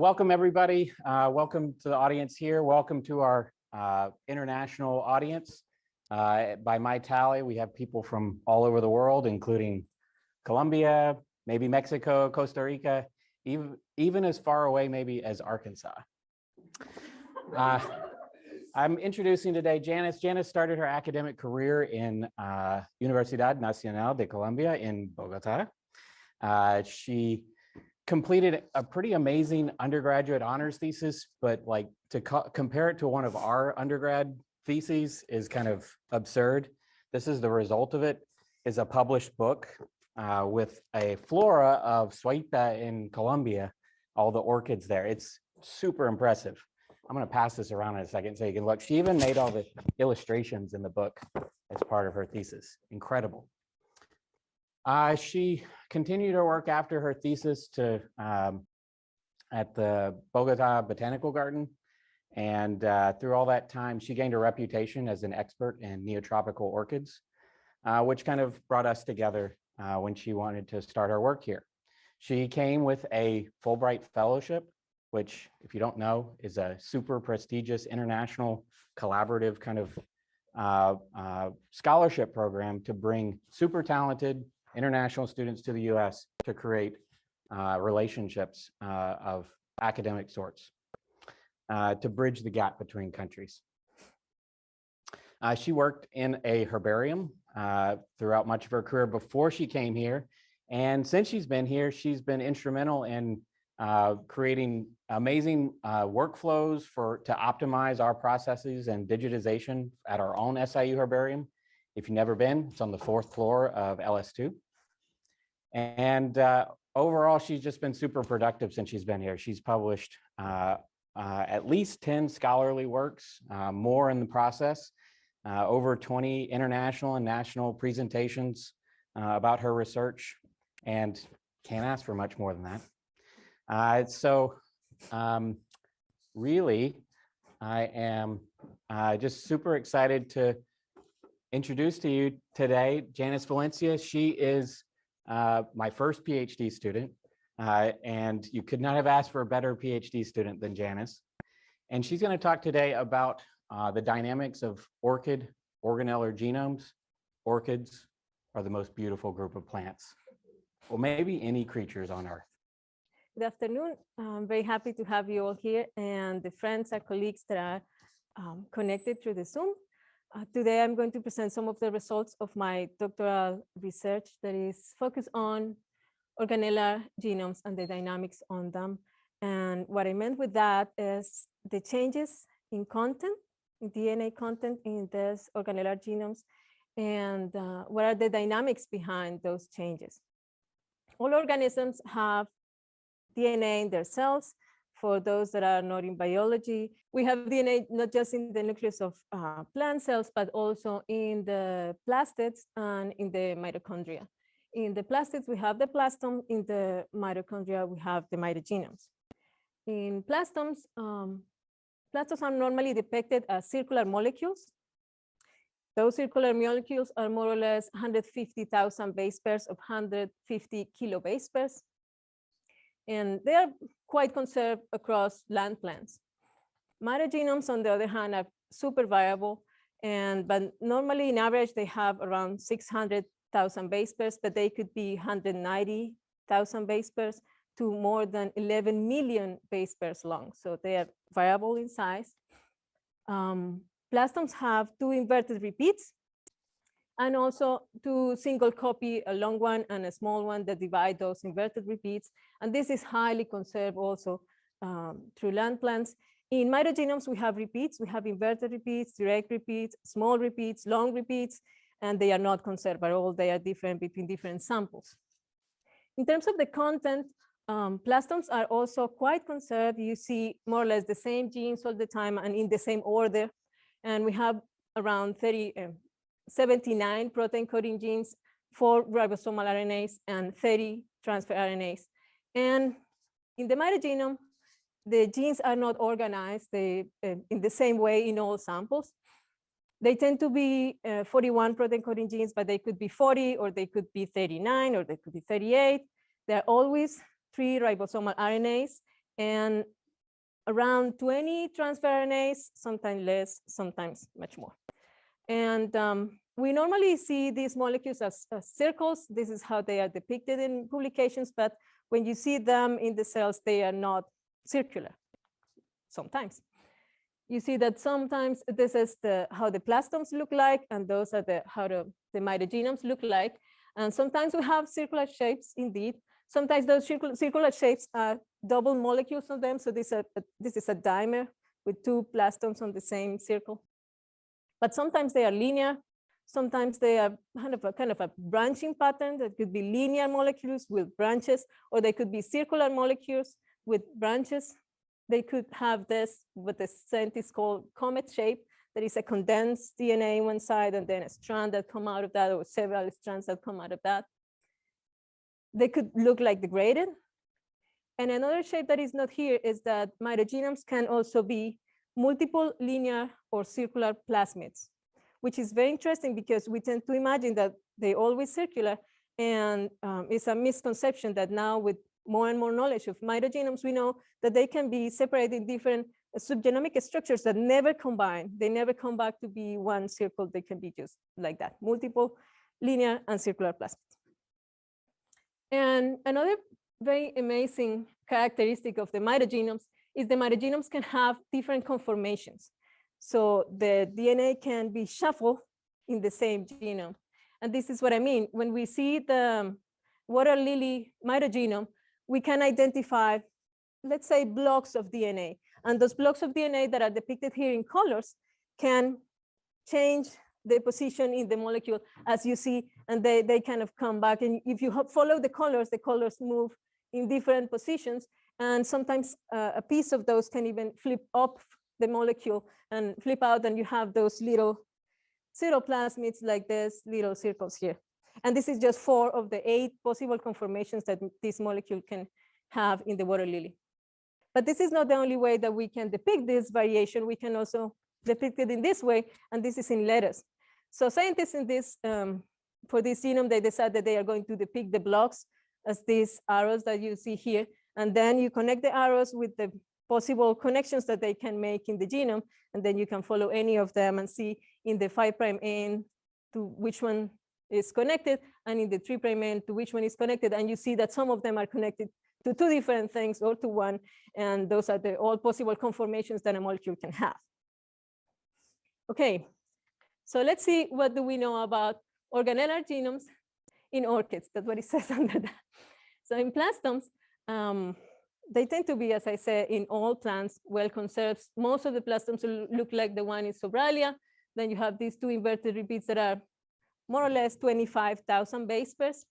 Welcome, everybody. Welcome to the audience here. Welcome to our international audience. By my tally, we have people from all over the world, including Colombia, maybe Mexico, Costa Rica, even as far away maybe as Arkansas. I'm introducing today Janice. Janice started her academic career in Universidad Nacional de Colombia in Bogota. She completed a pretty amazing undergraduate honors thesis, but like to compare it to one of our undergrad theses is kind of absurd. This is the result of it, is a published book with a flora of Suaita in Colombia, all the orchids there. It's super impressive. I'm going to pass this around in a second so you can look. She even made all the illustrations in the book as part of her thesis. Incredible. She continued her work after her thesis at the Bogota Botanical Garden. And through all that time, she gained a reputation as an expert in neotropical orchids, which kind of brought us together when she wanted to start her work here. She came with a Fulbright Fellowship, which, if you don't know, is a super prestigious international collaborative kind of scholarship program to bring super talented international students to the US to create relationships of academic sorts to bridge the gap between countries. She worked in a herbarium throughout much of her career before she came here. And since she's been here, she's been instrumental in creating amazing workflows to optimize our processes and digitization at our own SIU herbarium. If you've never been, it's on the 4th floor of LS2. And overall, she's just been super productive since she's been here. She's published at least 10 scholarly works, more in the process, over 20 international and national presentations about her research, and can't ask for much more than that. Really, I am just super excited to introduce to you today Janice Valencia. She is my first PhD student, and you could not have asked for a better PhD student than Janice. And she's going to talk today about the dynamics of orchid organellar genomes. Orchids are the most beautiful group of plants, well, maybe any creatures on Earth. Good afternoon. I'm very happy to have you all here and the friends and colleagues that are connected through the Zoom. Today, I'm going to present some of the results of my doctoral research that is focused on organellar genomes and the dynamics on them. And what I meant with that is the changes in content, in DNA content in these organellar genomes, and what are the dynamics behind those changes. All organisms have DNA in their cells. For those that are not in biology, we have DNA not just in the nucleus of plant cells, but also in the plastids and in the mitochondria. In the plastids, we have the plastome. In the mitochondria, we have the mitogenomes. In plastomes, plastomes are normally depicted as circular molecules. Those circular molecules are more or less 150,000 base pairs of 150 kilo base pairs. And they are quite conserved across land plants. Mitogenomes, on the other hand, are super variable, but normally in average, they have around 600,000 base pairs, but they could be 190,000 base pairs to more than 11 million base pairs long. So they are variable in size. Plastomes have 2 inverted repeats, and also 2 single copy, a long one and a small one that divide those inverted repeats. And this is highly conserved also through land plants. In mitogenomes, we have repeats. We have inverted repeats, direct repeats, small repeats, long repeats, and they are not conserved at all. They are different between different samples. In terms of the content, plastomes are also quite conserved. You see more or less the same genes all the time and in the same order. And we have around 79 protein coding genes, 4 ribosomal RNAs, and 30 transfer RNAs. And in the mitogenome, the genes are not organized in the same way in all samples. They tend to be 41 protein coding genes, but they could be 40, or they could be 39, or they could be 38. There are always 3 ribosomal RNAs, and around 20 transfer RNAs, sometimes less, sometimes much more. And we normally see these molecules as circles. This is how they are depicted in publications, but when you see them in the cells, they are not circular. Sometimes you see that sometimes this is how the plastomes look like, and those are how the mitogenomes look like. And sometimes we have circular shapes indeed. Sometimes those circular shapes are double molecules of them. So this is a dimer with two plastomes on the same circle. But sometimes they are linear. Sometimes they are kind of a branching pattern that could be linear molecules with branches, or they could be circular molecules with branches. They could have this, what the scientists call comet shape. There is a condensed DNA on one side and then a strand that come out of that, or several strands that come out of that. They could look like degraded. And another shape that is not here is that mitogenomes can also be multiple linear or circular plasmids, which is very interesting because we tend to imagine that they're always circular. And it's a misconception that now with more and more knowledge of mitogenomes, we know that they can be separated in different subgenomic structures that never combine. They never come back to be one circle. They can be just like that, multiple linear and circular plasmids. And another very amazing characteristic of the mitogenomes is the mitogenomes can have different conformations. So the DNA can be shuffled in the same genome. And this is what I mean. When we see the water lily mitogenome, we can identify, let's say, blocks of DNA. And those blocks of DNA that are depicted here in colors can change the position in the molecule, as you see, and they kind of come back. And if you follow the colors move in different positions. And sometimes a piece of those can even flip up the molecule and flip out, and you have those little cytoplasmids like this, little circles here. And this is just 4 of the 8 possible conformations that this molecule can have in the water lily. But this is not the only way that we can depict this variation. We can also depict it in this way, and this is in letters. So scientists in this, for this genome, they decided that they are going to depict the blocks as these arrows that you see here. And then you connect the arrows with the possible connections that they can make in the genome. And then you can follow any of them and see in the 5' end to which one is connected, and in the 3' end to which one is connected. And you see that some of them are connected to 2 different things or to 1. And those are all possible conformations that a molecule can have. Okay, so let's see, what do we know about organellar genomes in orchids? That's what it says under that. So in plastomes, they tend to be, as I said, in all plants, well conserved. Most of the plastomes look like the one in Sobralia. Then you have these 2 inverted repeats that are more or less 25,000 base pairs.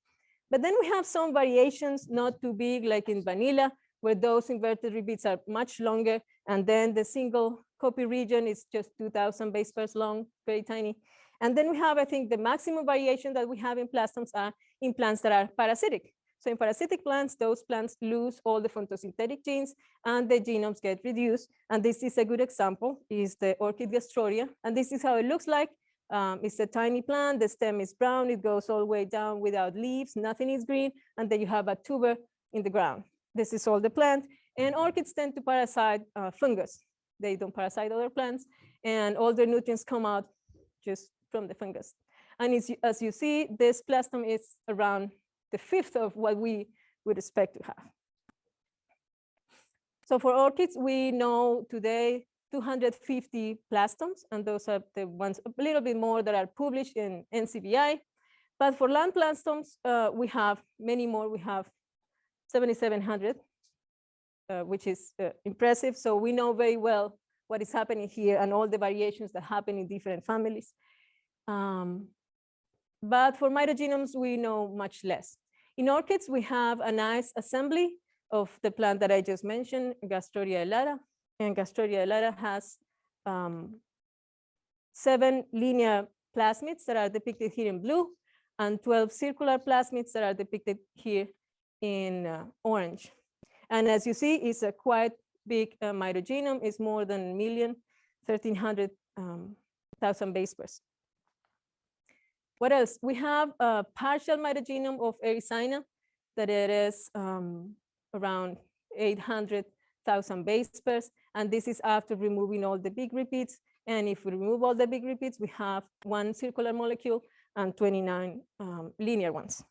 But then we have some variations, not too big, like in vanilla, where those inverted repeats are much longer. And then the single copy region is just 2,000 base pairs long, very tiny. And then we have, I think, the maximum variation that we have in plastomes are in plants that are parasitic. So in parasitic plants, those plants lose all the photosynthetic genes and the genomes get reduced. And this is a good example, is the orchid gastroria. And this is how it looks like. It's a tiny plant, the stem is brown, it goes all the way down without leaves, nothing is green, and then you have a tuber in the ground. This is all the plant. And orchids tend to parasite fungus. They don't parasite other plants, and all the nutrients come out just from the fungus. And as you see, this plastome is around the 1/5 of what we would expect to have. So for orchids, we know today 250 plastomes, and those are the ones a little bit more that are published in NCBI. But for land plastomes, we have many more. We have 7,700, which is impressive. So we know very well what is happening here and all the variations that happen in different families. But for mitogenomes, we know much less. In orchids, we have a nice assembly of the plant that I just mentioned, Gastroria elata. And Gastroria elata has 7 linear plasmids that are depicted here in blue, and 12 circular plasmids that are depicted here in orange. And as you see, it's a quite big mitogenome. It's more than 1,300,000 base pairs. What else? We have a partial mitogenome of Erycina that it is around 800 1,000 base pairs. And this is after removing all the big repeats. And if we remove all the big repeats, we have 1 circular molecule and 29 linear ones.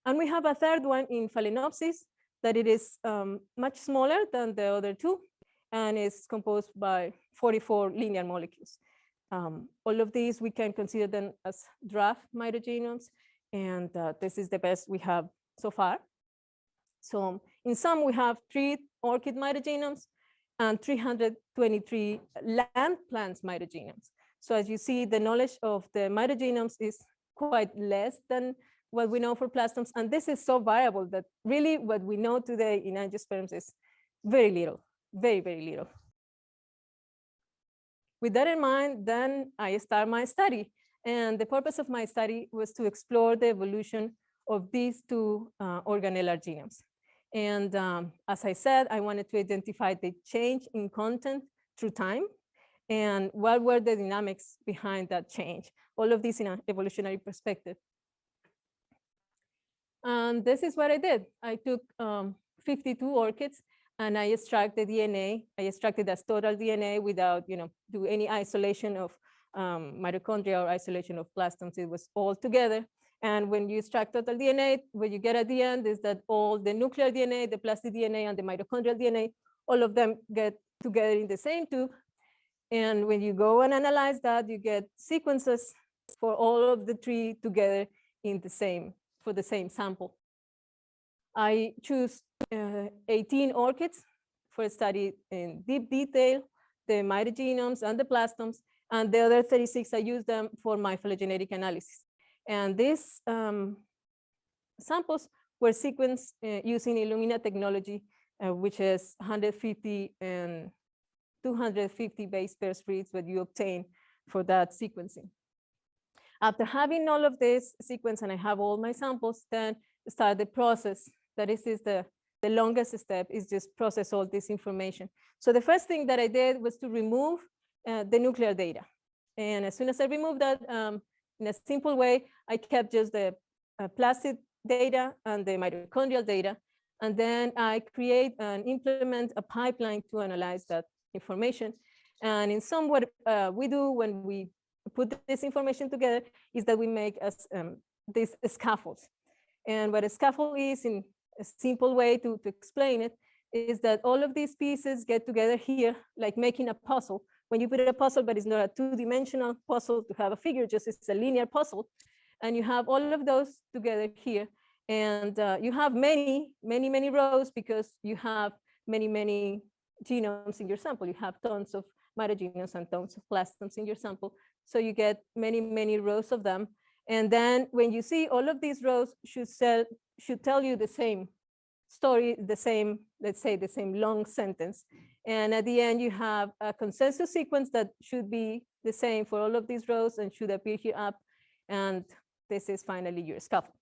And we have a third one in Phalaenopsis that it is much smaller than the other two, and is composed by 44 linear molecules. All of these, we can consider them as draft mitogenomes, and this is the best we have so far. So in sum, we have 3 orchid mitogenomes and 323 land plants mitogenomes. So as you see, the knowledge of the mitogenomes is quite less than what we know for plastomes. And this is so variable that really what we know today in angiosperms is very little, very, very little. With that in mind, then I start my study. And the purpose of my study was to explore the evolution of these 2 organellar genomes. And as I said, I wanted to identify the change in content through time and what were the dynamics behind that change. All of this in an evolutionary perspective. And this is what I did. I took 52 orchids and I extracted the DNA. I extracted as total DNA without, do any isolation of mitochondria or isolation of plastomes. It was all together. And when you extract total DNA, what you get at the end is that all the nuclear DNA, the Plastid DNA, and the mitochondrial DNA, all of them get together in the same tube. And when you go and analyze that, you get sequences for all of the 3 together in the same, for the same sample. I choose 18 orchids for a study in deep detail, the mitogenomes and the plastomes, and the other 36, I use them for my phylogenetic analysis. And these samples were sequenced using Illumina technology, which is 150 and 250 base pairs reads what you obtain for that sequencing. After having all of this sequence and I have all my samples, then start the process. That is the longest step, is just process all this information. So the first thing that I did was to remove the nuclear data. And as soon as I removed that, in a simple way, I kept just the Plastid data and the mitochondrial data. And then I create and implement a pipeline to analyze that information. And in some what we do when we put this information together is that we make these scaffolds. And what a scaffold is, in a simple way to explain it, is that all of these pieces get together here, like making a puzzle. When you put a puzzle, but it's not a 2-dimensional puzzle to have a figure, just it's a linear puzzle. And you have all of those together here. And you have many, many, many rows because you have many, many genomes in your sample. You have tons of mitogenomes and tons of plastomes in your sample. So you get many, many rows of them. And then when you see all of these rows should tell you the same story, the same, let's say the same long sentence. And at the end, you have a consensus sequence that should be the same for all of these rows and should appear here up. And this is finally your scaffold.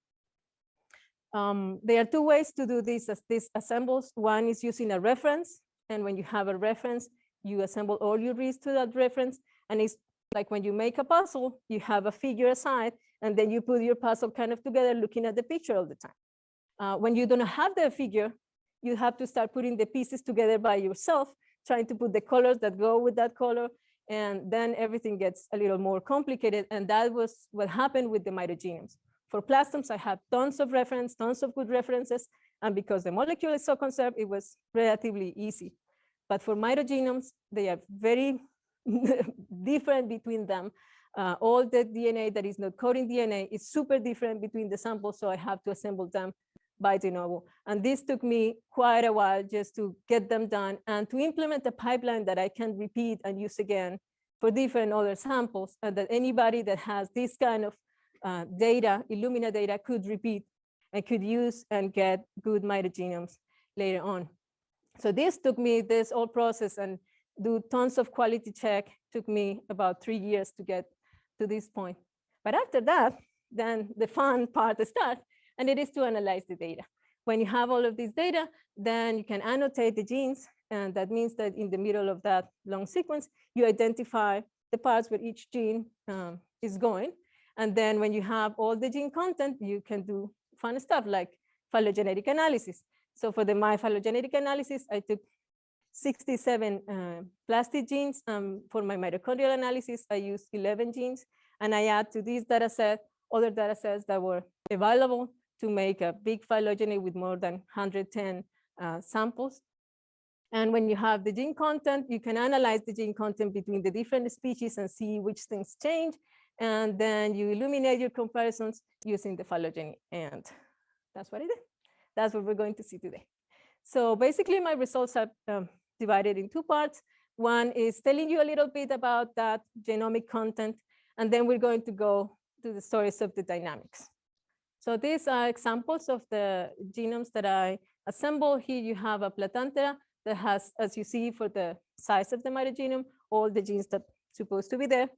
There are 2 ways to do this as these assembles. One is using a reference. And when you have a reference, you assemble all your reads to that reference. And it's like when you make a puzzle, you have a figure aside, and then you put your puzzle kind of together looking at the picture all the time. When you don't have the figure, you have to start putting the pieces together by yourself, trying to put the colors that go with that color. And then everything gets a little more complicated. And that was what happened with the mitogenomes. For plastomes, I had tons of reference, tons of good references. And because the molecule is so conserved, it was relatively easy. But for mitogenomes, they are very different between them. All the DNA that is not coding DNA is super different between the samples. So I have to assemble them by de novo. And this took me quite a while just to get them done and to implement a pipeline that I can repeat and use again for different other samples, and that anybody that has this kind of data, Illumina data, could repeat and could use and get good mitogenomes later on. So this took me, this whole process and do tons of quality check, took me about 3 years to get to this point. But after that, then the fun part starts, and it is to analyze the data. When you have all of this data, then you can annotate the genes, and that means that in the middle of that long sequence, you identify the parts where each gene is going. And then when you have all the gene content, you can do fun stuff like phylogenetic analysis. So for my phylogenetic analysis, I took 67 Plastid genes. For my mitochondrial analysis, I used 11 genes, and I add to this data set other data sets that were available to make a big phylogeny with more than 110 samples. And when you have the gene content, you can analyze the gene content between the different species and see which things change. And then you illuminate your comparisons using the phylogeny. And that's what I did. That's what we're going to see today. So basically, my results are divided in two parts. One is telling you a little bit about that genomic content, and then we're going to go to the stories of the dynamics. So these are examples of the genomes that I assembled. Here you have a Platantera that has, as you see, for the size of the mitogenome, all the genes that are supposed to be there.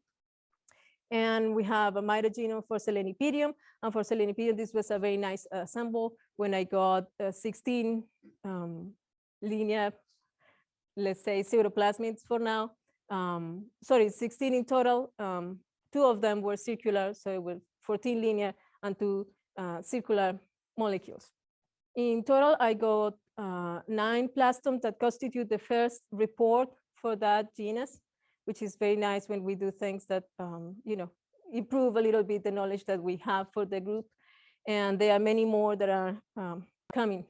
And we have a mitogenome for Selenipedium. And for Selenipedium, this was a very nice sample when I got 16 linear, let's say, pseudoplasmids for now. Sorry, 16 in total. 2 of them were circular, so it was 14 linear and 2 circular molecules. In total, I got 9 plastomes that constitute the first report for that genus, which is very nice when we do things that improve a little bit the knowledge that we have for the group. And there are many more that are coming.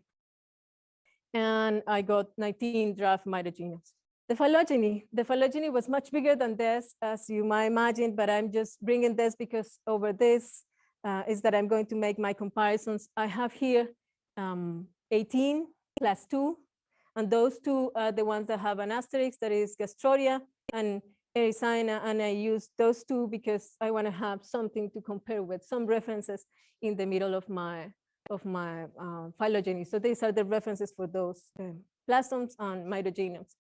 And I got 19 draft mitogenomes. The phylogeny was much bigger than this, as you might imagine, but I'm just bringing this because over this is that I'm going to make my comparisons. I have here 18 plus 2, and those 2 are the ones that have an asterisk, that is Gastroria and Erycina, and I use those 2 because I want to have something to compare with, some references in the middle of my phylogeny. So these are the references for those plastomes and mitogenomes.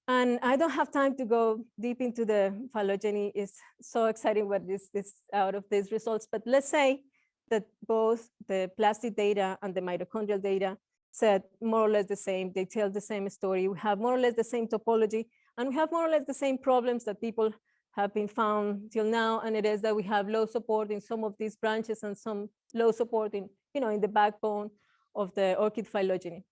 And I don't have time to go deep into the phylogeny. It's so exciting what is out of these results. But let's say that both the Plastid data and the mitochondrial data said more or less the same. They tell the same story. We have more or less the same topology, and we have more or less the same problems that people have been found till now. And it is that we have low support in some of these branches and some low support in the backbone of the orchid phylogeny.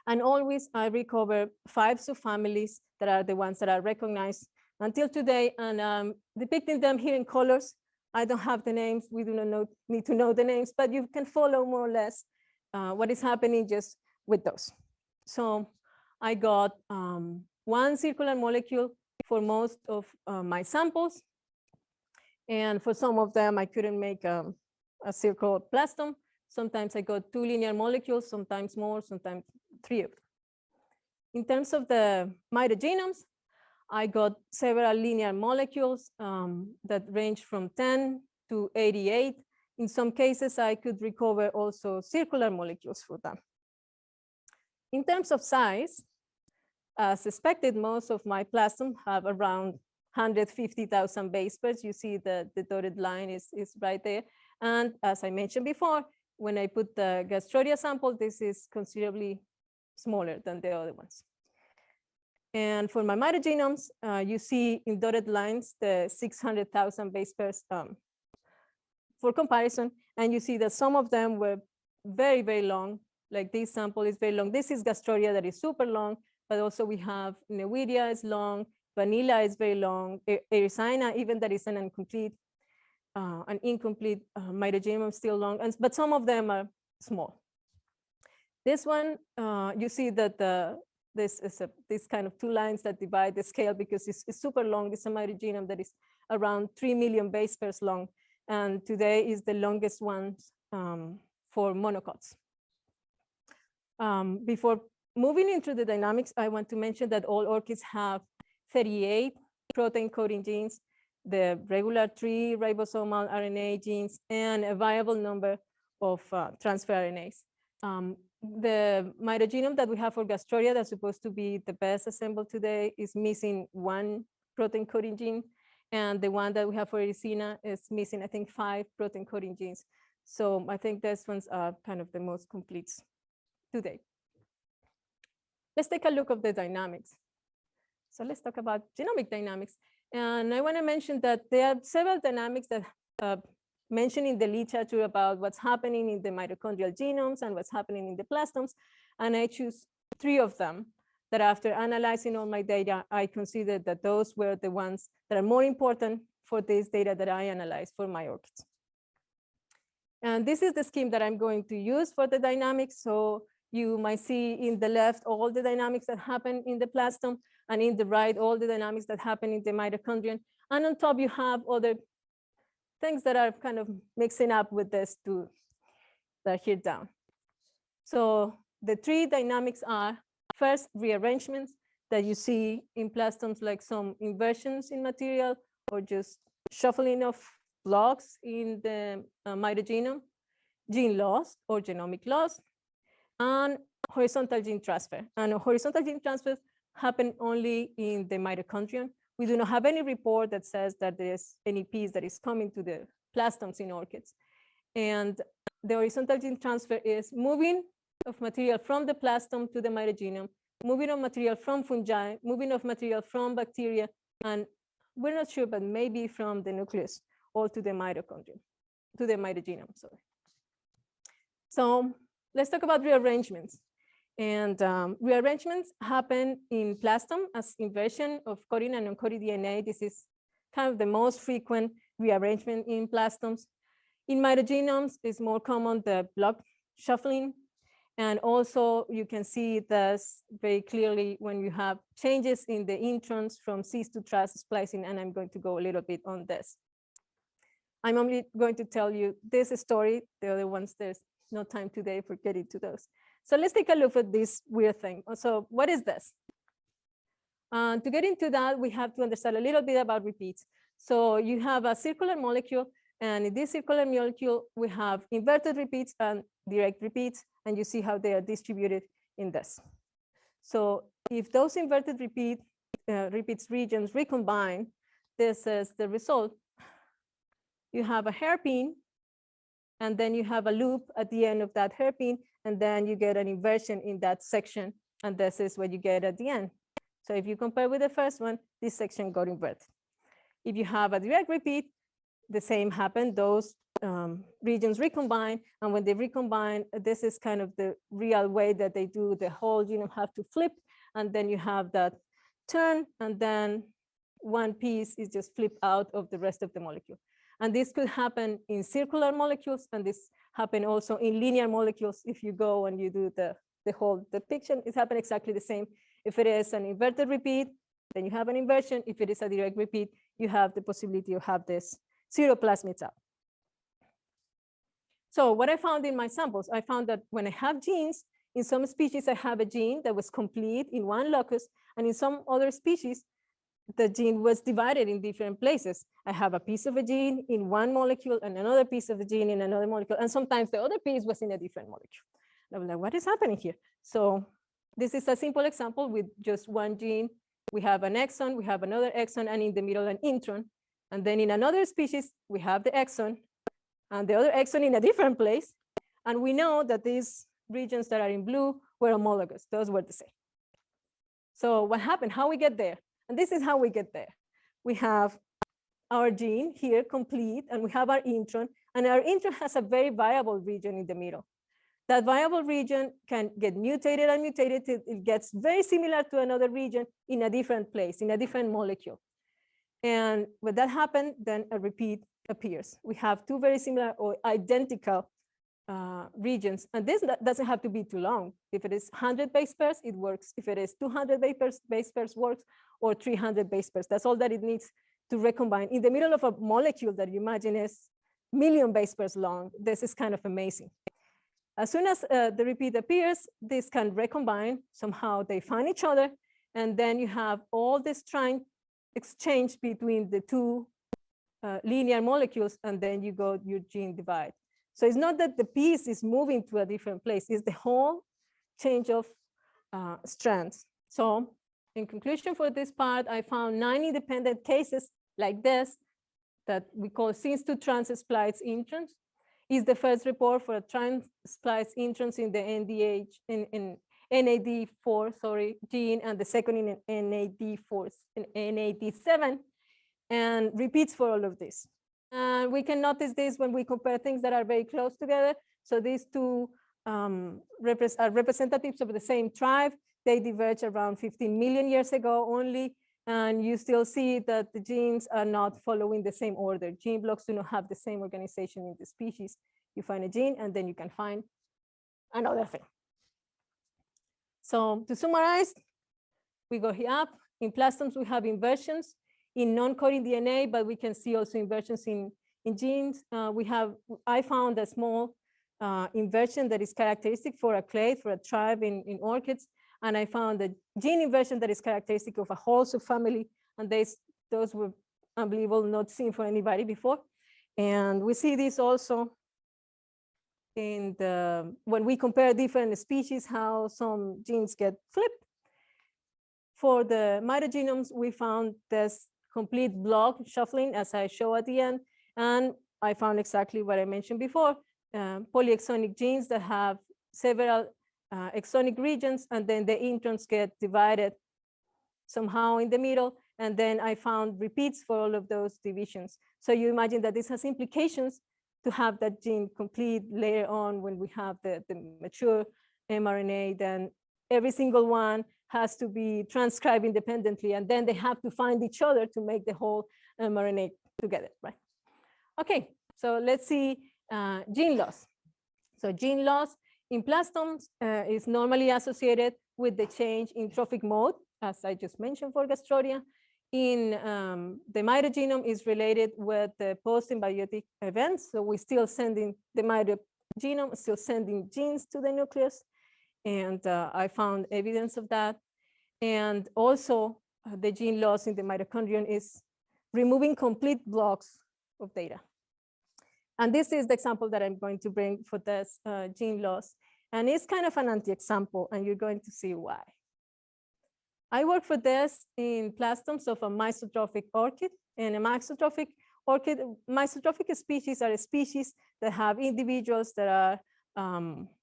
And always I recover 5 subfamilies that are the ones that are recognized until today, and depicting them here in colors. I don't have the names. We do not need to know the names, but you can follow more or less what is happening just with those. So I got 1 circular molecule for most of my samples. And for some of them, I couldn't make a circle plastome. Sometimes I got 2 linear molecules, sometimes more, sometimes 3 of them. In terms of the mitogenomes, I got several linear molecules that range from 10 to 88. In some cases, I could recover also circular molecules for them. In terms of size, as expected, most of my plastomes have around 150,000 base pairs. You see the dotted line is right there. And as I mentioned before, when I put the Gastroria sample, this is considerably smaller than the other ones. And for my mitogenomes, you see in dotted lines the 600,000 base pairs for comparison. And you see that some of them were very, very long. Like this sample is very long. This is Gastroria that is super long, but also we have Newidia is long, Vanilla is very long, Erycina, even that is an incomplete mitogenome still long, but some of them are small. This one, you see that this kind of 2 lines that divide the scale because it's super long. It's a mitogenome that is around 3 million base pairs long, and today is the longest one for monocots. Before moving into the dynamics, I want to mention that all orchids have 38 protein coding genes, the regular 3 ribosomal RNA genes, and a viable number of transfer RNAs. The mitogenome that we have for Gastroria that's supposed to be the best assembled today is missing 1 protein coding gene, and the one that we have for Erycina is missing, I think, 5 protein coding genes. So I think these ones are kind of the most complete today. Let's take a look at the dynamics. So let's talk about genomic dynamics. And I want to mention that there are several dynamics that mentioned in the literature about what's happening in the mitochondrial genomes and what's happening in the plastomes. And I choose 3 of them that after analyzing all my data, I considered that those were the ones that are more important for this data that I analyzed for my orchids. And this is the scheme that I'm going to use for the dynamics. So you might see in the left all the dynamics that happen in the plastome, and in the right all the dynamics that happen in the mitochondrion. And on top you have other things that are kind of mixing up with this to that here down. So the three dynamics are first rearrangements that you see in plastomes, like some inversions in material or just shuffling of blocks in the mitogenome, gene loss or genomic loss, and horizontal gene transfer. And horizontal gene transfers happen only in the mitochondrion. We do not have any report that says that there's any piece that is coming to the plastomes in orchids. And the horizontal gene transfer is moving of material from the plastome to the mitogenome, moving of material from fungi, moving of material from bacteria, and we're not sure, but maybe from the nucleus or to the mitochondrion, to the mitogenome, sorry. So let's talk about rearrangements. And rearrangements happen in plastome as inversion of coding and uncoded DNA. This is kind of the most frequent rearrangement in plastomes. In mitogenomes, it's more common the block shuffling. And also you can see this very clearly when you have changes in the introns from cis to trans splicing, and I'm going to go a little bit on this. I'm only going to tell you this story. The other ones, there's no time today for getting to those. So let's take a look at this weird thing. So what is this? To get into that, we have to understand a little bit about repeats. So you have a circular molecule, and in this circular molecule, we have inverted repeats and direct repeats, and you see how they are distributed in this. So if those inverted repeats regions recombine, this is the result. You have a hairpin, and then you have a loop at the end of that hairpin, and then you get an inversion in that section, and this is what you get at the end. So if you compare with the first one, this section got inverted. If you have a direct repeat, the same happened. Those regions recombine, and when they recombine, this is kind of the real way that they do. The whole genome have to flip, and then you have that turn, and then one piece is just flipped out of the rest of the molecule. And this could happen in circular molecules, and this happen also in linear molecules. If you go and you do the whole depiction, it happens exactly the same. If it is an inverted repeat, then you have an inversion. If it is a direct repeat, you have the possibility to have this zero plasmids out. So what I found in my samples, I found that when I have genes, in some species, I have a gene that was complete in one locus, and in some other species, the gene was divided in different places. I have a piece of a gene in one molecule and another piece of the gene in another molecule. And sometimes the other piece was in a different molecule. And I was like, what is happening here? So this is a simple example with just one gene. We have an exon, we have another exon, and in the middle, an intron. And then in another species, we have the exon and the other exon in a different place. And we know that these regions that are in blue were homologous. Those were the same. So what happened? How we get there? And this is how we get there. We have our gene here complete, and we have our intron, and our intron has a very variable region in the middle. That variable region can get mutated and mutated till it gets very similar to another region in a different place, in a different molecule. And when that happens, then a repeat appears. We have two very similar or identical regions, and this doesn't have to be too long. If it is 100 base pairs, it works. If it is 200 base pairs works, or 300 base pairs. That's all that it needs to recombine. In the middle of a molecule that you imagine is million base pairs long, this is kind of amazing. As soon as the repeat appears, this can recombine. Somehow they find each other, and then you have all this strand exchange between the two linear molecules, and then you go your gene divide. So it's not that the piece is moving to a different place, it's the whole change of strands. So in conclusion for this part, I found 9 independent cases like this that we call cis to trans spliced introns. Is the first report for a trans spliced introns in the NAD4 gene, and the second in NAD7, and repeats for all of this. And we can notice this when we compare things that are very close together. So these two are representatives of the same tribe. They diverged around 15 million years ago only, and you still see that the genes are not following the same order. Gene blocks do not have the same organization in the species. You find a gene, and then you can find another thing. So to summarize, we go here up. In plastomes, we have inversions in non-coding DNA, but we can see also inversions in genes. I found a small inversion that is characteristic for a clade, for a tribe in orchids. And I found a gene inversion that is characteristic of a whole subfamily. And those were unbelievable, not seen for anybody before. And we see this also in when we compare different species, how some genes get flipped. For the mitogenomes, we found this complete block shuffling, as I show at the end. And I found exactly what I mentioned before, polyexonic genes that have several exonic regions, and then the introns get divided somehow in the middle. And then I found repeats for all of those divisions. So you imagine that this has implications to have that gene complete later on when we have the mature mRNA. Then every single one has to be transcribed independently, and then they have to find each other to make the whole mRNA together, right? Okay, so let's see gene loss. So gene loss in plastomes is normally associated with the change in trophic mode, as I just mentioned for Gastroria. In the mitogenome is related with the post-symbiotic events. So we're still sending the mitogenome, still sending genes to the nucleus. And I found evidence of that. And also the gene loss in the mitochondrion is removing complete blocks of data. And this is the example that I'm going to bring for this gene loss. And it's kind of an anti-example, and you're going to see why. I work for this in plastomes of a mixotropic orchid. And a mixotropic orchid, mixotropic species are species that have individuals that are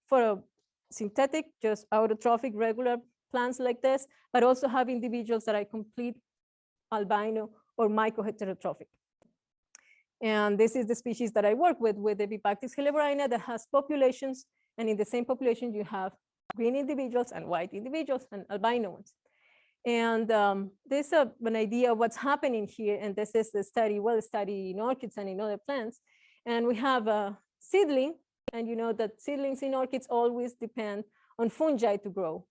photosynthetic, just autotrophic, regular plants like this, but also have individuals that are complete albino or mycoheterotrophic. And this is the species that I work with Epipactis helleborrhina, that has populations, and in the same population you have green individuals and white individuals and albino ones. And there's an idea of what's happening here, and this is a study, well studied in orchids and in other plants. And we have a seedling, and you know that seedlings in orchids always depend on fungi to grow.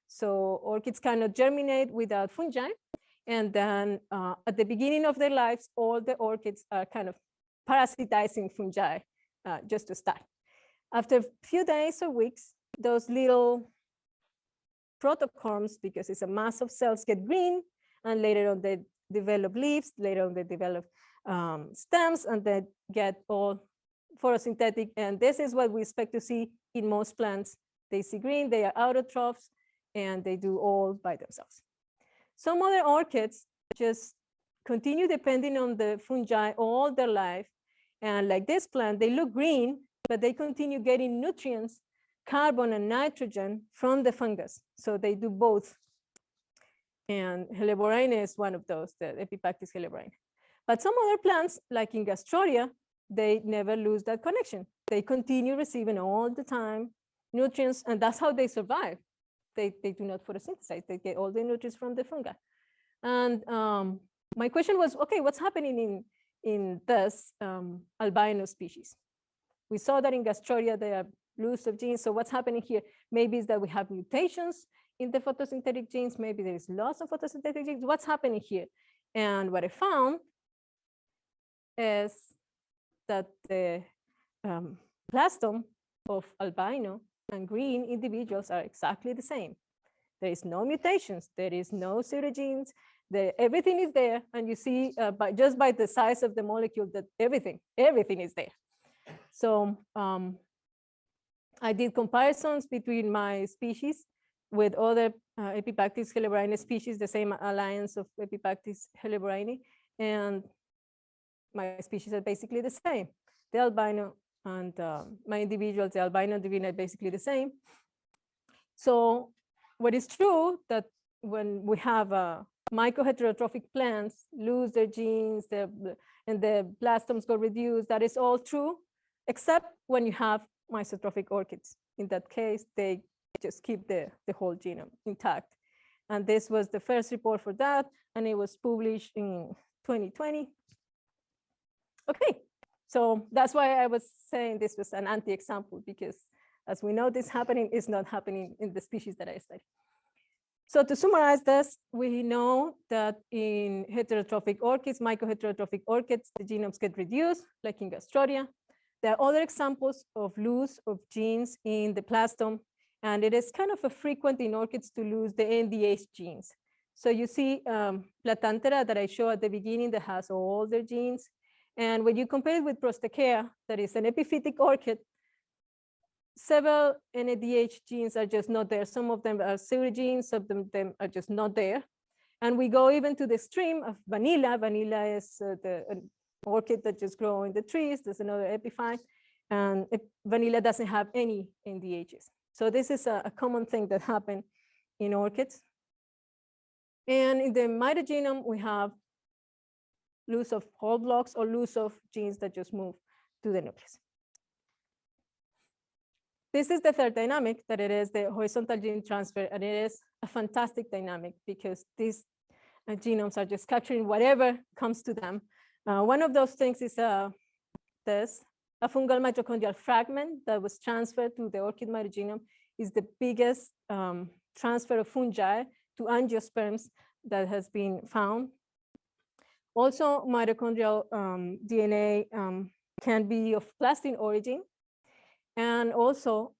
So orchids cannot germinate without fungi. And then at the beginning of their lives, all the orchids are kind of parasitizing fungi just to start. After a few days or weeks, those little protocorms, because it's a mass of cells, get green, and later on they develop leaves, later on they develop stems, and they get all photosynthetic. And this is what we expect to see in most plants. They see green, they are autotrophs, and they do all by themselves. Some other orchids just continue depending on the fungi all their life. And like this plant, they look green, but they continue getting nutrients, carbon and nitrogen from the fungus. So they do both. And helleborrhina is one of those, the Epipactis helleborrhina. But some other plants, like in Gastroria, they never lose that connection. They continue receiving all the time nutrients, and that's how they survive. They do not photosynthesize. They get all the nutrients from the fungi. And my question was, okay, what's happening in this albino species? We saw that in Gastroria, there are loss of genes. So what's happening here? Maybe it's that we have mutations in the photosynthetic genes. Maybe there is loss of photosynthetic genes. What's happening here? And what I found is that the plastome of albino and green individuals are exactly the same. There is no mutations. There is no pseudogenes. Everything is there. And you see just by the size of the molecule that everything is there. So I did comparisons between my species with other Epipactis helleborrhina species, the same alliance of Epipactis helleborrhina, and my species are basically the same. The albino and my individuals, the albino and the green, are basically the same. So what is true that when we have mycoheterotrophic plants lose their genes, and the plastomes go reduced, that is all true, except when you have mesotrophic orchids. In that case, they just keep the whole genome intact. And this was the first report for that, and it was published in 2020. Okay, so that's why I was saying this was an anti-example, because as we know, this happening is not happening in the species that I study. So to summarize this, we know that in heterotrophic orchids, mycoheterotrophic orchids, the genomes get reduced, like in Gastrodia. There are other examples of loss of genes in the plastome, and it is kind of a frequent in orchids to lose the NDH genes. So you see Platanthera that I showed at the beginning that has all their genes. And when you compare it with Prostachea, that is an epiphytic orchid, several NADH genes are just not there. Some of them are pseudogenes, some of them are just not there. And we go even to the extreme of vanilla. Vanilla is an orchid that just grows in the trees. There's another epiphyte. And vanilla doesn't have any NDHs. So this is a common thing that happens in orchids. And in the mitogenome, we have loss of whole blocks or loss of genes that just move to the nucleus. This is the third dynamic, that it is the horizontal gene transfer, and it is a fantastic dynamic because these genomes are just capturing whatever comes to them. One of those things is a fungal mitochondrial fragment that was transferred to the orchid mitogenome, is the biggest transfer of fungi to angiosperms that has been found. Also, mitochondrial DNA can be of plastine origin. And also,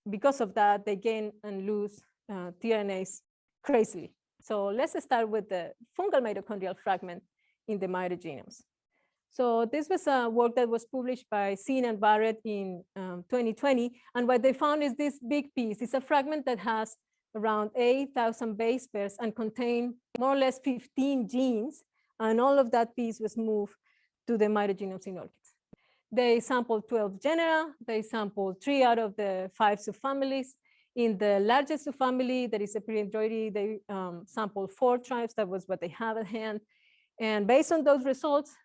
because of that, they gain and lose tRNAs crazily. So let's start with the fungal mitochondrial fragment in the mitogenomes. So this was a work that was published by Seen and Barrett in 2020. And what they found is this big piece. It's a fragment that has around 8,000 base pairs and contain more or less 15 genes. And all of that piece was moved to the mitogenomes in orchids. They sampled 12 genera. They sampled 3 out of the 5 subfamilies. In the largest subfamily, that is Epidendroideae, they sampled 4 tribes. That was what they have at hand. And based on those results,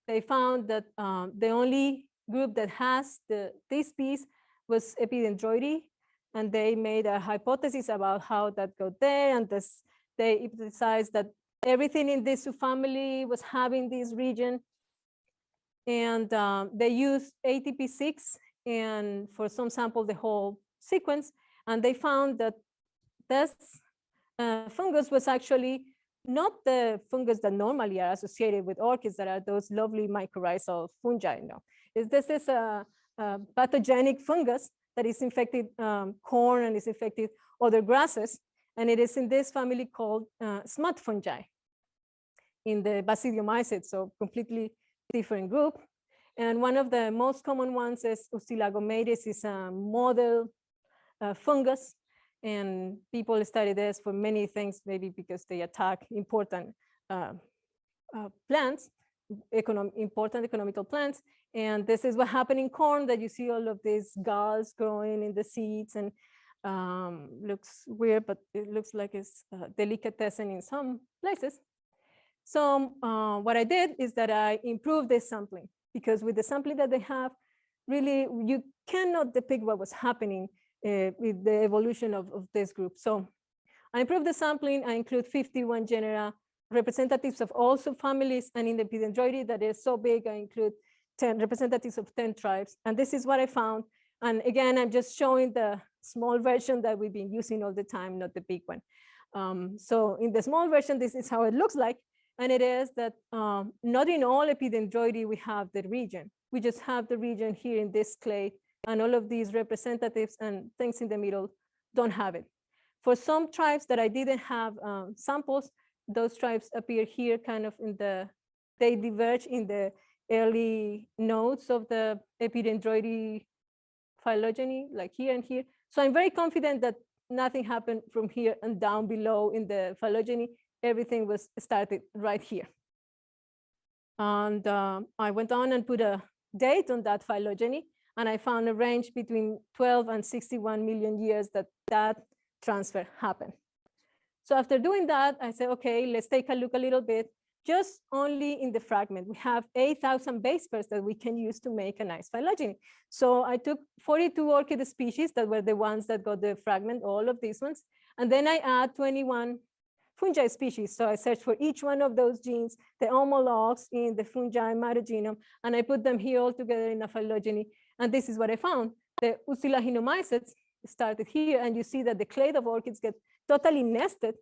they found that the only group that has this piece was Epidendroideae. And they made a hypothesis about how that got there. And they hypothesized that everything in this subfamily was having this region. And they used ATP6 and for some sample the whole sequence. And they found that this fungus was actually not the fungus that normally are associated with orchids, that are those lovely mycorrhizal fungi. No, this is a pathogenic fungus that is infected corn and is infected other grasses. And it is in this family called smut fungi in the Basidiomycetes, so completely different group. And one of the most common ones is Ustilagomedes, is a model fungus. And people study this for many things, maybe because they attack important plants, important economical plants. And this is what happened in corn, that you see all of these galls growing in the seeds, and looks weird, but it looks like it's delicatessen in some places. So what I did is that I improved this sampling, because with the sampling that they have, really, you cannot depict what was happening with the evolution of this group. So I improved the sampling. I include 51 genera, representatives of all subfamilies, and in the Epidendroideae that is so big, I include 10 representatives of 10 tribes. And this is what I found. And again, I'm just showing the small version that we've been using all the time, not the big one. So in the small version, this is how it looks like. And it is that not in all Epidendroideae we have the region. We just have the region here in this clade, and all of these representatives and things in the middle don't have it. For some tribes that I didn't have samples, those tribes appear here kind of in they diverge in the early nodes of the Epidendroideae phylogeny, like here and here. So I'm very confident that nothing happened from here and down below in the phylogeny. Everything was started right here. And I went on and put a date on that phylogeny, and I found a range between 12 and 61 million years that transfer happened. So after doing that, I said, okay, let's take a look a little bit just only in the fragment. We have 8,000 base pairs that we can use to make a nice phylogeny. So I took 42 orchid species that were the ones that got the fragment, all of these ones. And then I add 21 fungi species. So I search for each one of those genes, the homologs in the fungi mitogenome, and I put them here all together in a phylogeny. And this is what I found. The ustilaginomycetes started here, and you see that the clade of orchids get totally nested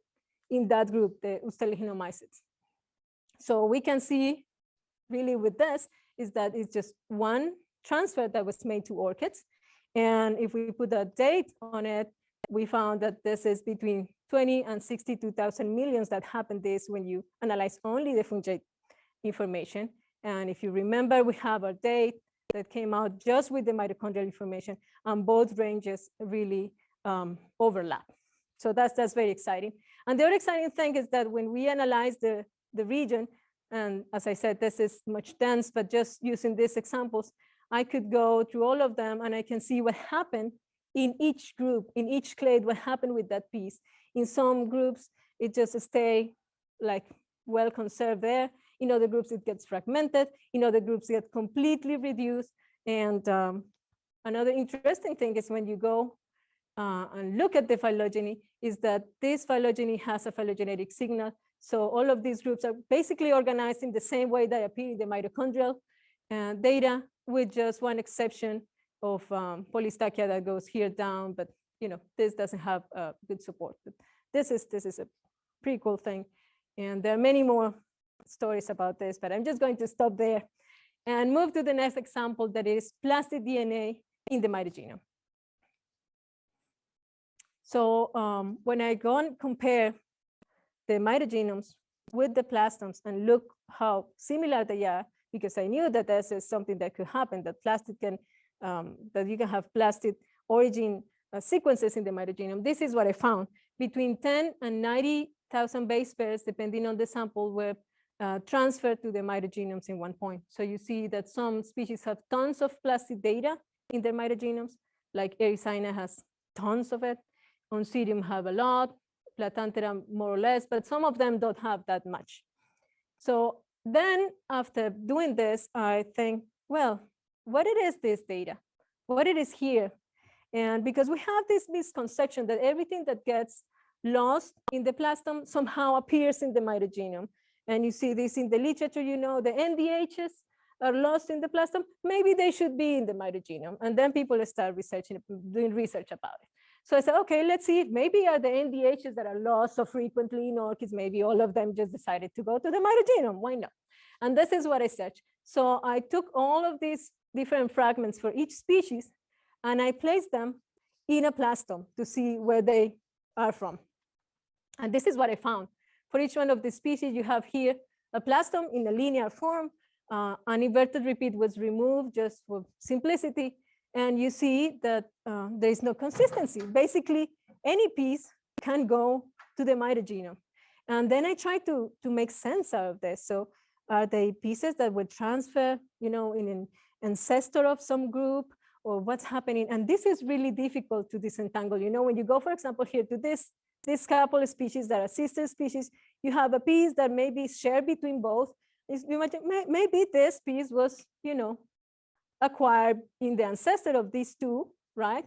in that group, the ustilaginomycetes. So we can see really with this is that it's just one transfer that was made to orchids. And if we put a date on it, we found that this is between 20 and 62,000 millions that happened this when you analyze only the fungi information. And if you remember, we have a date that came out just with the mitochondrial information, and both ranges really overlap. So that's very exciting. And the other exciting thing is that when we analyze the region, and as I said, this is much dense, but just using these examples, I could go through all of them and I can see what happened in each group, in each clade, what happened with that piece. In some groups, it just stay like well conserved there. In other groups, it gets fragmented. In other groups, it gets completely reduced. And another interesting thing is when you go and look at the phylogeny, is that this phylogeny has a phylogenetic signal. So all of these groups are basically organized in the same way they appear in the mitochondrial data, with just one exception of polystachya that goes here down, but this doesn't have good support. But this is a pretty cool thing, and there are many more stories about this, but I'm just going to stop there and move to the next example, that is Plastid DNA in the mitogenome. So when I go and compare the mitogenomes with the plastomes and look how similar they are, because I knew that this is something that could happen, that plastid can that you can have plastid origin sequences in the mitogenome. This is what I found. Between 10 and 90,000 base pairs, depending on the sample, were transferred to the mitogenomes in one point. So you see that some species have tons of plastid data in their mitogenomes, like Erycina has tons of it. Oncidium have a lot, Platanthera more or less, but some of them don't have that much. So then after doing this, I think, well, what it is this data? What it is here? And because we have this misconception that everything that gets lost in the plastome somehow appears in the mitogenome. And you see this in the literature, the NDHs are lost in the plastome, maybe they should be in the mitogenome. And then people start doing research about it. So I said, okay, let's see, maybe are the NDHs that are lost so frequently in orchids, maybe all of them just decided to go to the mitogenome, why not? And this is what I searched. So I took all of these different fragments for each species, and I placed them in a plastome to see where they are from. And this is what I found. For each one of the species, you have here a plastome in a linear form. An inverted repeat was removed just for simplicity. And you see that there is no consistency. Basically, any piece can go to the mitogenome. And then I tried to make sense out of this. So are they pieces that would transfer, in an ancestor of some group, or what's happening? And this is really difficult to disentangle. When you go, for example, here to this couple of species that are sister species, you have a piece that may be shared between both. Maybe this piece was, acquired in the ancestor of these two, right?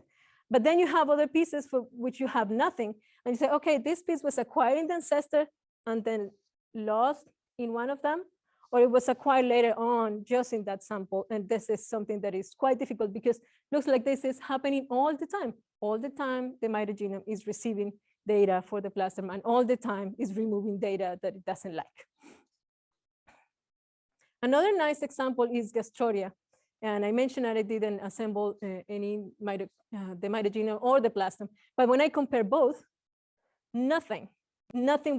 But then you have other pieces for which you have nothing. And you say, okay, this piece was acquired in the ancestor and then lost in one of them, or it was acquired later on just in that sample. And this is something that is quite difficult because it looks like this is happening all the time. All the time, the mitogenome is receiving data for the plastome, and all the time is removing data that it doesn't like. Another nice example is Gastroria. And I mentioned that I didn't assemble the mitogenome or the plastome. But when I compare both, nothing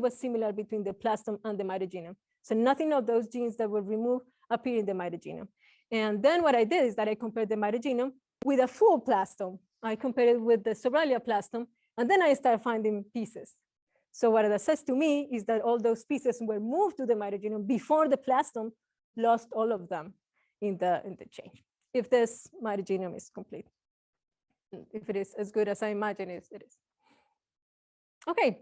was similar between the plastome and the mitogenome. So nothing of those genes that were removed appear in the mitogenome. And then what I did is that I compared the mitogenome with a full plastome. I compared it with the Sobralia plastome, and then I started finding pieces. So what that says to me is that all those pieces were moved to the mitogenome before the plastome lost all of them in the chain, if this mitogenome is complete, if it is as good as I imagine it is. Okay,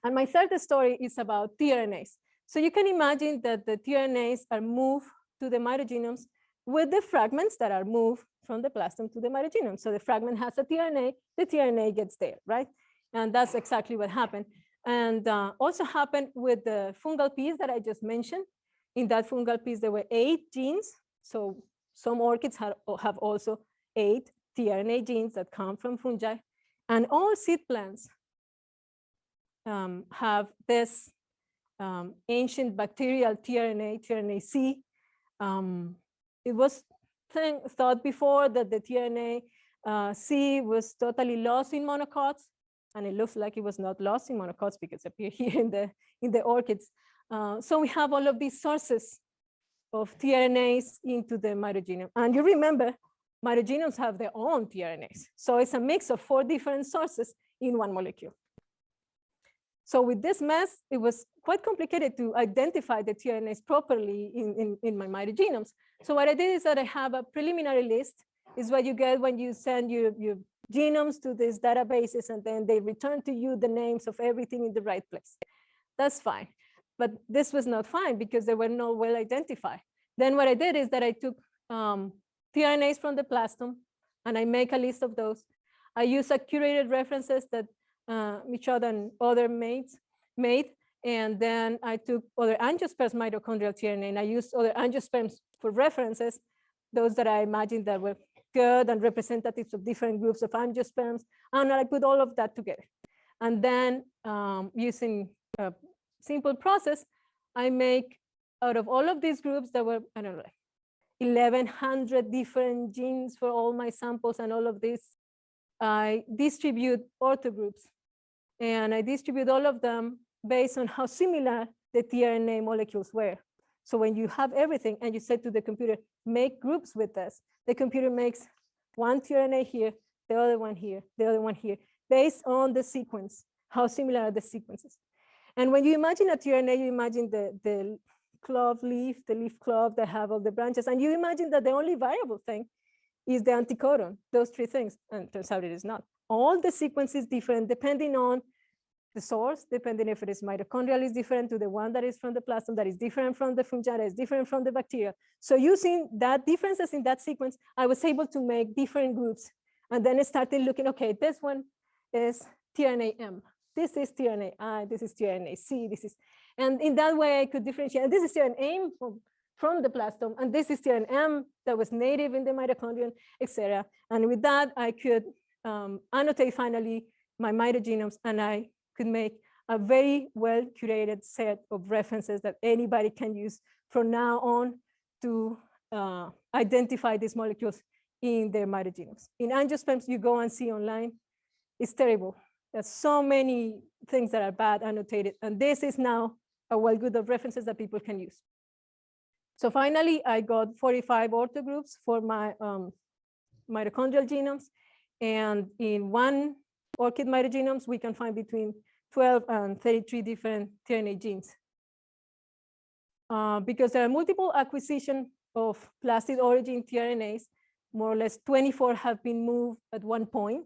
and my third story is about tRNAs. So you can imagine that the tRNAs are moved to the mitogenomes with the fragments that are moved from the plastome to the mitogenome. So the fragment has a tRNA, the tRNA gets there, right? And that's exactly what happened. And also happened with the fungal piece that I just mentioned. In that fungal piece, there were 8 genes. So some orchids have also 8 tRNA genes that come from fungi. And all seed plants have this ancient bacterial tRNA, tRNA-C. It was thought before that the tRNA-C was totally lost in monocots, and it looks like it was not lost in monocots because it appeared here in the orchids. So we have all of these sources of tRNAs into the mitogenome. And you remember, mitogenomes have their own tRNAs. So it's a mix of 4 different sources in one molecule. So with this mess, it was quite complicated to identify the tRNAs properly in my mitogenomes. So what I did is that I have a preliminary list. Is what you get when you send your genomes to these databases, and then they return to you the names of everything in the right place. That's fine. But this was not fine because they were not well identified. Then what I did is that I took tRNAs from the plastome, and I make a list of those. I use curated references that Michaud and other mates made, and then I took other angiosperms mitochondrial DNA, and I used other angiosperms for references, those that I imagined that were good and representatives of different groups of angiosperms, and I put all of that together. And then using a simple process, I make out of all of these groups that were, I don't know, like 1,100 different genes for all my samples and all of this, I distribute orthogroups, and I distribute all of them based on how similar the tRNA molecules were. So when you have everything and you say to the computer, make groups with this, the computer makes one tRNA here, the other one here, the other one here, based on the sequence, how similar are the sequences. And when you imagine a tRNA, you imagine the clove leaf, the leaf clove that have all the branches, and you imagine that the only variable thing is the anticodon, those 3 things, and turns out it is not. All the sequence is different depending on the source, depending if it is mitochondrial is different to the one that is from the plastome, that is different from the fungi, that is different from the bacteria. So using that differences in that sequence, I was able to make different groups. And then I started looking, okay, this one is tRNA M. This is tRNA I, this is tRNA C, this is, and in that way I could differentiate. And this is tRNA M from the plastome, and this is tRNA M that was native in the mitochondrion, etc. And with that, I could annotate finally my mitogenomes, and I could make a very well curated set of references that anybody can use from now on to identify these molecules in their mitogenomes. In angiosperms, you go and see online, it's terrible. There's so many things that are bad annotated, and this is now a well good of references that people can use. So finally, I got 45 orthogroups for my mitochondrial genomes, and in one orchid mitogenomes, we can find between 12 and 33 different tRNA genes. Because there are multiple acquisition of plastid origin tRNAs, more or less 24 have been moved at one point,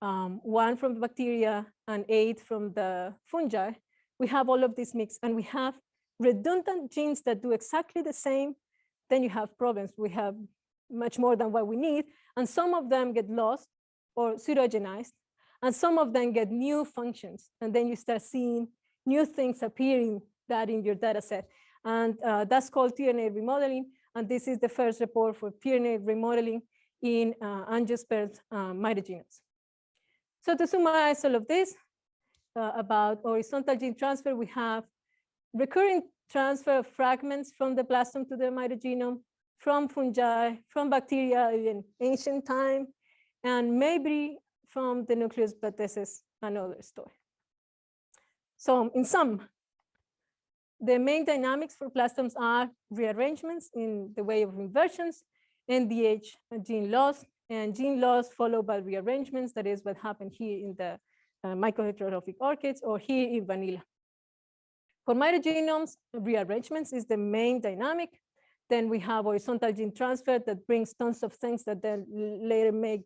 1 from the bacteria and 8 from the fungi. We have all of this mix, and we have redundant genes that do exactly the same. Then you have problems. We have much more than what we need, and some of them get lost or pseudogenized, and some of them get new functions, and then you start seeing new things appearing that in your data set. And that's called tRNA remodeling, and this is the first report for tRNA remodeling in angiosperm mitogenomes. So to summarize all of this about horizontal gene transfer, we have recurring transfer of fragments from the plastome to the mitogenome, from fungi, from bacteria in ancient time, and maybe from the nucleus, but this is another story. So in sum, the main dynamics for plastomes are rearrangements in the way of inversions, NDH gene loss, and gene loss followed by rearrangements. That is what happened here in the microheterotrophic orchids or here in vanilla. For mitogenomes, rearrangements is the main dynamic. Then we have horizontal gene transfer that brings tons of things that then later make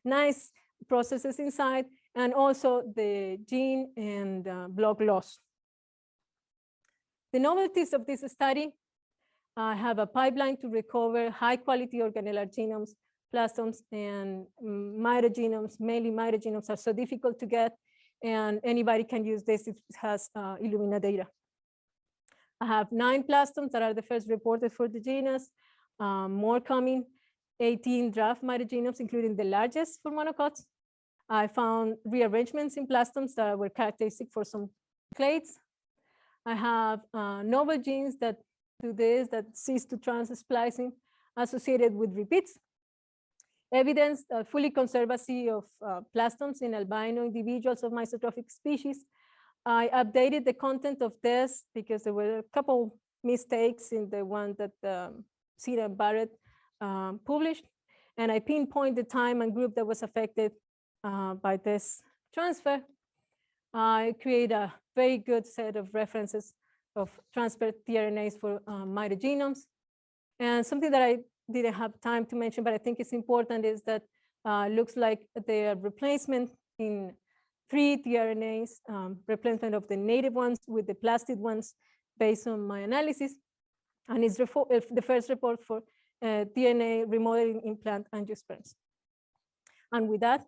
nice processes inside, and also the gene and block loss. The novelties of this study have a pipeline to recover high quality organellar genomes, plastomes, and mitogenomes. Mainly mitogenomes are so difficult to get, and anybody can use this if it has Illumina data. I have 9 plastomes that are the first reported for the genus, more coming, 18 draft mitogenomes, including the largest for monocots. I found rearrangements in plastomes that were characteristic for some clades. I have novel genes that do this, that cease to trans splicing associated with repeats. Evidence fully conservancy of plastomes in albino individuals of mixotropic species. I updated the content of this because there were a couple mistakes in the one that Sina and Barrett published. And I pinpoint the time and group that was affected by this transfer. I create a very good set of references of transferred tRNAs for mitogenomes. And something that I didn't have time to mention, but I think it's important, is that looks like the replacement in 3 tRNAs, replacement of the native ones with the Plastid ones based on my analysis. And it's the first report for DNA remodeling in plant angiosperms. And with that,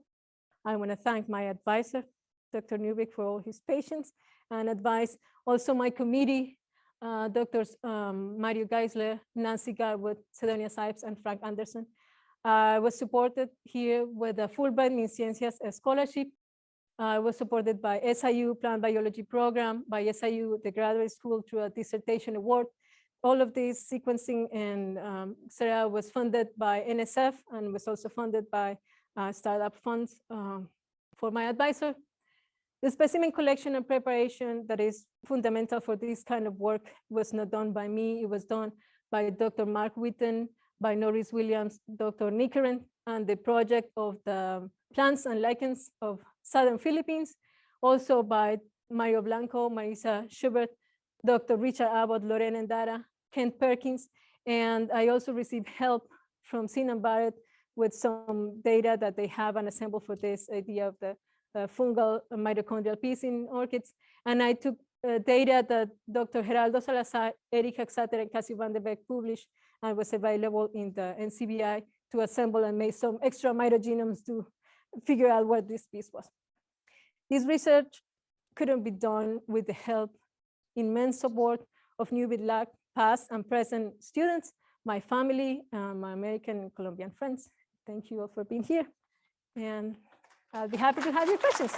I want to thank my advisor, Dr. Newbeck, for all his patience and advice. Also my committee, Drs. Mario Geisler, Nancy Garwood, Sedonia Sipes, and Frank Anderson. I was supported here with a Fulbright in Ciencias scholarship. I was supported by SIU Plant Biology Program, by SIU, the graduate school, through a dissertation award. All of this sequencing and etc. was funded by NSF and was also funded by startup funds for my advisor. The specimen collection and preparation that is fundamental for this kind of work was not done by me. It was done by Dr. Mark Witten, by Norris Williams, Dr. Nickeren, and the project of the plants and lichens of Southern Philippines, also by Mario Blanco, Marisa Schubert, Dr. Richard Abbott, Lorena Endara, Kent Perkins, and I also received help from Sinan Barrett with some data that they have and assembled for this idea of the fungal mitochondrial piece in orchids. And I took data that Dr. Geraldo Salazar, Eric Haxater, and Cassie van der Beek published and was available in the NCBI to assemble and make some extra mitogenomes to figure out what this piece was. This research couldn't be done with the help, immense support of Newbit Lab past and present students, my family, my American and Colombian friends. Thank you all for being here. And I'll be happy to have your questions.